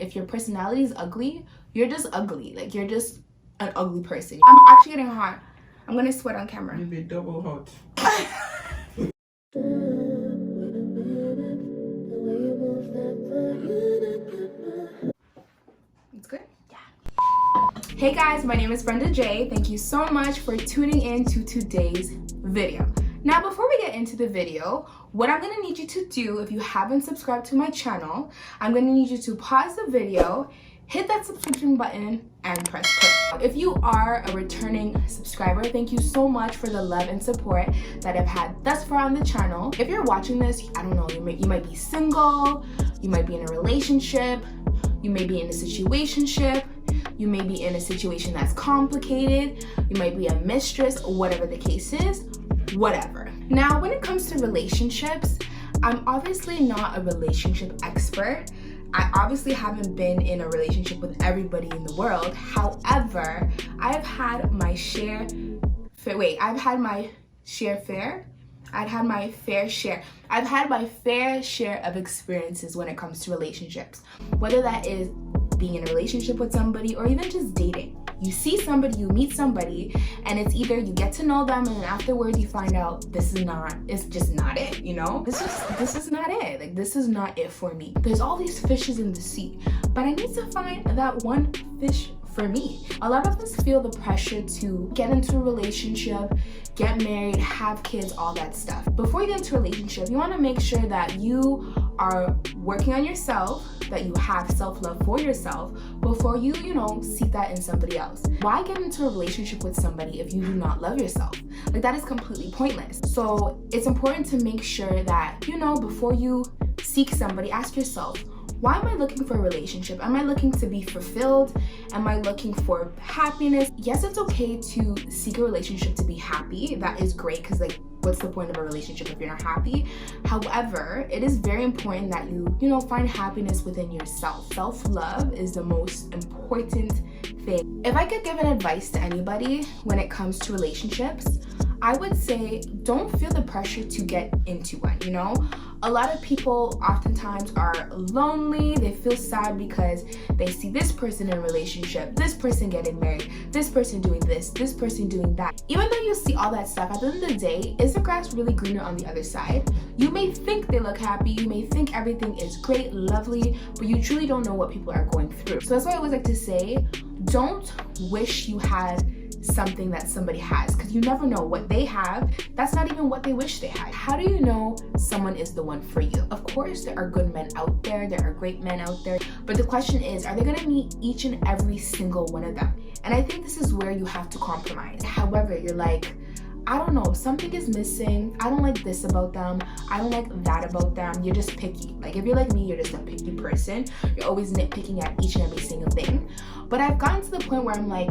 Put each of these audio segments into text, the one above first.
If your personality is ugly, you're just ugly. Like, you're just an ugly person. I'm actually getting hot. I'm gonna sweat on camera. You'll be double hot. It's good? Yeah. Hey guys, my name is Brenda J. Thank you so much for tuning in to today's video. Now, before we get into the video, what I'm gonna need you to do, if you haven't subscribed to my channel, I'm gonna need you to pause the video, hit that subscription button, and press play. If you are a returning subscriber, thank you so much for the love and support that I've had thus far on the channel. If you're watching this, I don't know, you might be single, you might be in a relationship, you may be in a situationship, you may be in a situation that's complicated, you might be a mistress, whatever the case is, whatever. Now, when it comes to relationships, I'm obviously not a relationship expert. I obviously haven't been in a relationship with everybody in the world. However, I've had my fair share of experiences when it comes to relationships. Whether that is being in a relationship with somebody or even just dating. You see somebody, you meet somebody, and it's either you get to know them and then afterwards you find out it's just not it, you know? This is not it. Like, this is not it for me. There's all these fishes in the sea, but I need to find that one fish for me. A lot of us feel the pressure to get into a relationship, get married, have kids, all that stuff. Before you get into a relationship, you want to make sure that you are working on yourself, that you have self-love for yourself before you seek that in somebody else. Why get into a relationship with somebody if you do not love yourself? Like, that is completely pointless. So it's important to make sure that, before you seek somebody, ask yourself, why am I looking for a relationship? Am I looking to be fulfilled? Am I looking for happiness? Yes, it's okay to seek a relationship to be happy. That is great, because what's the point of a relationship if you're not happy? However, it is very important that you find happiness within yourself. Self-love is the most important thing. If I could give an advice to anybody when it comes to relationships, I would say don't feel the pressure to get into one, A lot of people oftentimes are lonely. They feel sad because they see this person in a relationship, this person getting married, this person doing this person doing that. Even though you see all that stuff, at the end of the day, is the grass really greener on the other side? You may think they look happy, you may think everything is great, lovely, but you truly don't know what people are going through. So that's why I always like to say, don't wish you had something that somebody has, because you never know what they have. That's not even what they wish they had. How do you know someone is the one for you? Of course, there are good men out there, there are great men out there, but the question is, are they going to meet each and every single one of them? And I think this is where you have to compromise. However, you're like, I don't know, something is missing. I don't like this about them. I don't like that about them. You're just picky. Like, if you're like me, you're just a picky person. You're always nitpicking at each and every single thing. But I've gotten to the point where I'm like,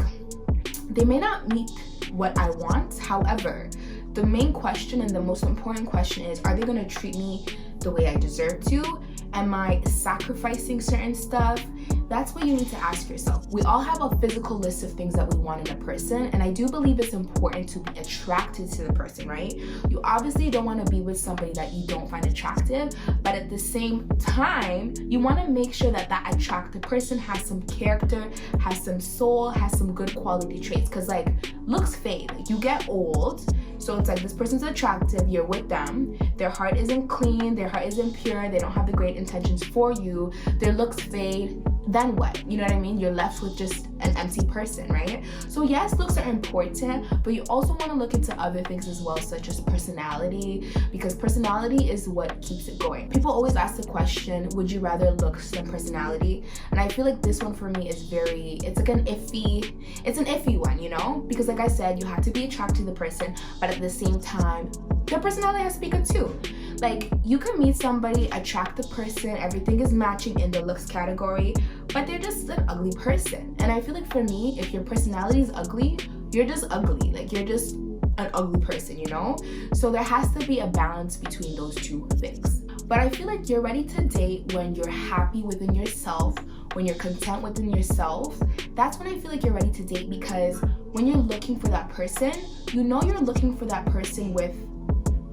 they may not meet what I want. However, the main question and the most important question is, are they going to treat me the way I deserve to? Am I sacrificing certain stuff? That's what you need to ask yourself. We all have a physical list of things that we want in a person, and I do believe it's important to be attracted to the person, right? You obviously don't want to be with somebody that you don't find attractive, but at the same time, you want to make sure that that attractive person has some character, has some soul, has some good quality traits, because looks fade. You get old, so it's this person's attractive, you're with them, their heart isn't clean, their heart isn't pure, they don't have the great intentions for you, their looks fade, then what? You know what I mean? You're left with just an empty person, right? So yes, looks are important, but you also want to look into other things as well, such as personality, because personality is what keeps it going. People always ask the question, would you rather looks than personality? And I feel like this one for me is it's an iffy one, because like I said, you have to be attracted to the person, but at the same time, their personality has to be good too. You can meet somebody, attract the person, everything is matching in the looks category, but they're just an ugly person. And I feel like for me, if your personality is ugly, you're just ugly. You're just an ugly person, So there has to be a balance between those two things. But I feel like you're ready to date when you're happy within yourself, when you're content within yourself. That's when I feel like you're ready to date, because when you're looking for that person, you're looking for that person with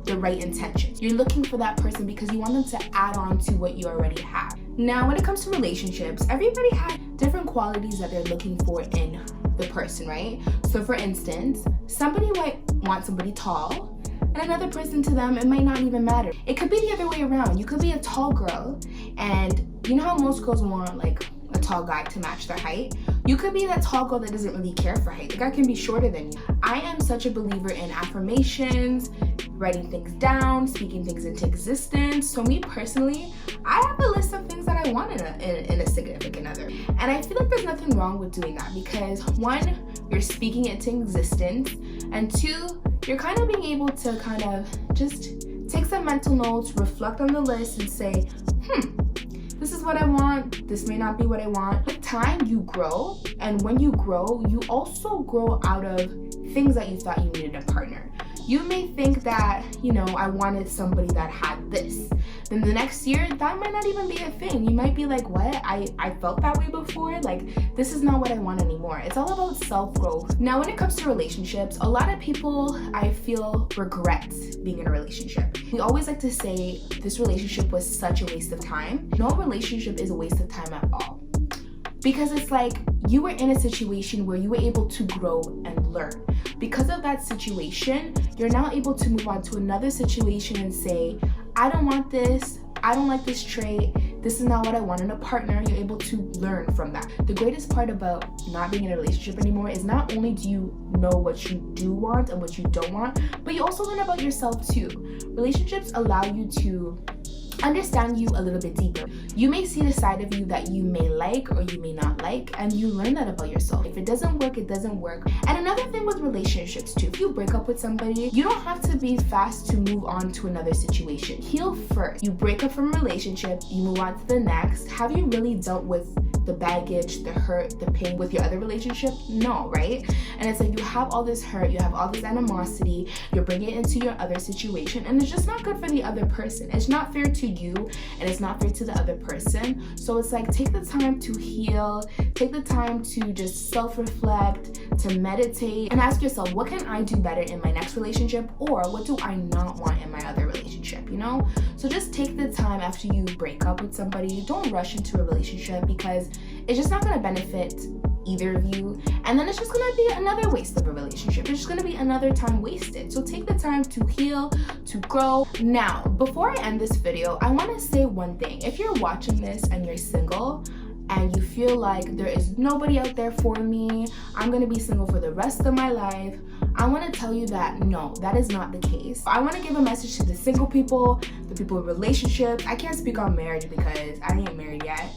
the right intentions. You're looking for that person because you want them to add on to what you already have. Now, when it comes to relationships, everybody has different qualities that they're looking for in the person, right? So for instance, somebody might want somebody tall, and another person, to them, it might not even matter. It could be the other way around. You could be a tall girl, and you know how most girls want like a tall guy to match their height? You could be that tall girl that doesn't really care for height. The guy can be shorter than you. I am such a believer in affirmations, writing things down, speaking things into existence. So me personally, I have a list of things that I want in a significant other. And I feel like there's nothing wrong with doing that because one, you're speaking it into existence, and two, you're kind of being able to kind of just take some mental notes, reflect on the list, and say, this is what I want, this may not be what I want. With time, you grow, and when you grow, you also grow out of things that you thought you needed in a partner. You may think that, I wanted somebody that had this. Then the next year, that might not even be a thing. You might be like, what? I felt that way before? Like, this is not what I want anymore. It's all about self-growth. Now, when it comes to relationships, a lot of people, I feel, regret being in a relationship. We always like to say, this relationship was such a waste of time. No relationship is a waste of time at all. Because it's like you were in a situation where you were able to grow and learn. Because of that situation, you're now able to move on to another situation and say, I don't want this, I don't like this trait, this is not what I want in a partner. You're able to learn from that. The greatest part about not being in a relationship anymore is not only do you know what you do want and what you don't want, but you also learn about yourself too. Relationships allow you to understand you a little bit deeper. You may see the side of you that you may like or you may not like, and you learn that about yourself. If it doesn't work, it doesn't work. And another thing with relationships too, if you break up with somebody, you don't have to be fast to move on to another situation. Heal first. You break up from a relationship, you move on to the next. Have you really dealt with the baggage, the hurt, the pain with your other relationship? No, right? And it's like you have all this hurt, you have all this animosity, you're bringing it into your other situation, and it's just not good for the other person. It's not fair to you, and it's not fair to the other person. So it's like, take the time to heal, take the time to just self-reflect, to meditate, and ask yourself, what can I do better in my next relationship, or what do I not want in my other relationship, So just take the time after you break up with somebody. Don't rush into a relationship because it's just not going to benefit either of you, and then it's just gonna be another waste of a relationship. It's just gonna be another time wasted. So take the time to heal, to grow. Now, before I end this video, I want to say one thing. If you're watching this and you're single and you feel like there is nobody out there for me, I'm gonna be single for the rest of my life, I want to tell you that no, that is not the case. I want to give a message to the single people, the people in relationships. I can't speak on marriage because I ain't married yet.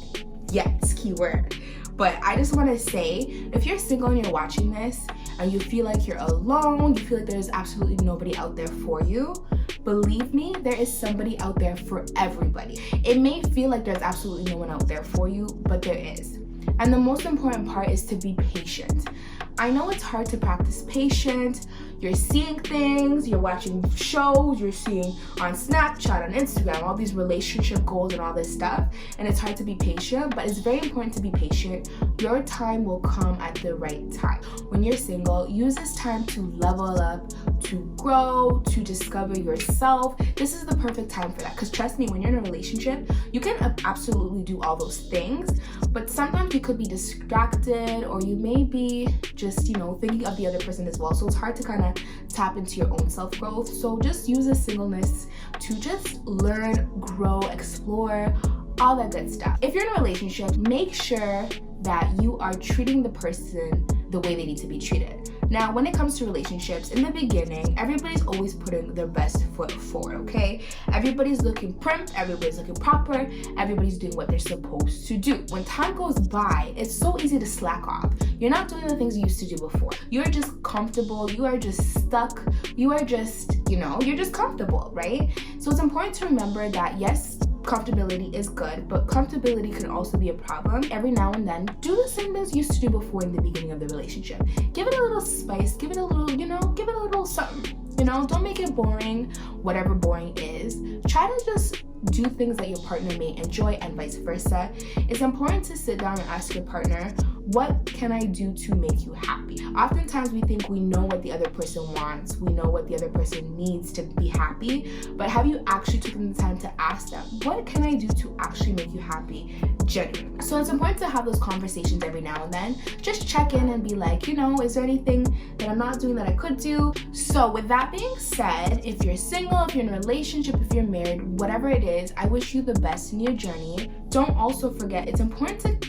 Yes, keyword. But I just want to say, if you're single and you're watching this and you feel like you're alone, you feel like there's absolutely nobody out there for you, believe me, there is somebody out there for everybody. It may feel like there's absolutely no one out there for you, but there is. And the most important part is to be patient. I know it's hard to practice patience. You're seeing things, you're watching shows, you're seeing on Snapchat, on Instagram, all these relationship goals and all this stuff, and it's hard to be patient, but it's very important to be patient. Your time will come at the right time. When you're single, use this time to level up, to grow, to discover yourself. This is the perfect time for that, because trust me, when you're in a relationship, you can absolutely do all those things, but sometimes you could be distracted, or you may be just, thinking of the other person as well. So it's hard to kind of tap into your own self-growth. So just use the singleness to just learn, grow, explore, all that good stuff. If you're in a relationship, make sure that you are treating the person the way they need to be treated. Now, when it comes to relationships, in the beginning, everybody's always putting their best foot forward, okay? Everybody's looking prim, everybody's looking proper, everybody's doing what they're supposed to do. When time goes by, it's so easy to slack off. You're not doing the things you used to do before. You're just comfortable, you are just stuck, you are just, you're just comfortable, right? So it's important to remember that, yes, comfortability is good, but comfortability can also be a problem. Every now and then, do the same things you used to do before in the beginning of the relationship. Give it a little spice, give it a little, give it a little something. Don't make it boring, whatever boring is. Try to just do things that your partner may enjoy and vice versa. It's important to sit down and ask your partner, What can I do to make you happy? Oftentimes we think we know what the other person wants, we know what the other person needs to be happy, but have you actually taken the time to ask them, what can I do to actually make you happy genuinely? So it's important to have those conversations every now and then. Just check in and be like, is there anything that I'm not doing that I could do? So with that being said, if you're single, if you're in a relationship, if you're married, whatever it is, I wish you the best in your journey. Don't also forget, it's important to,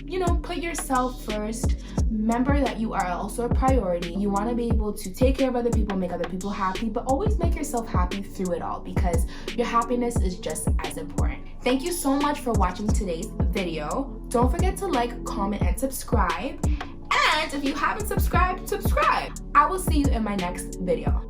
put yourself first. Remember that you are also a priority. You want to be able to take care of other people, make other people happy, but always make yourself happy through it all, because your happiness is just as important. Thank you so much for watching today's video. Don't forget to like, comment, and subscribe. And if you haven't subscribed, subscribe. I will see you in my next video.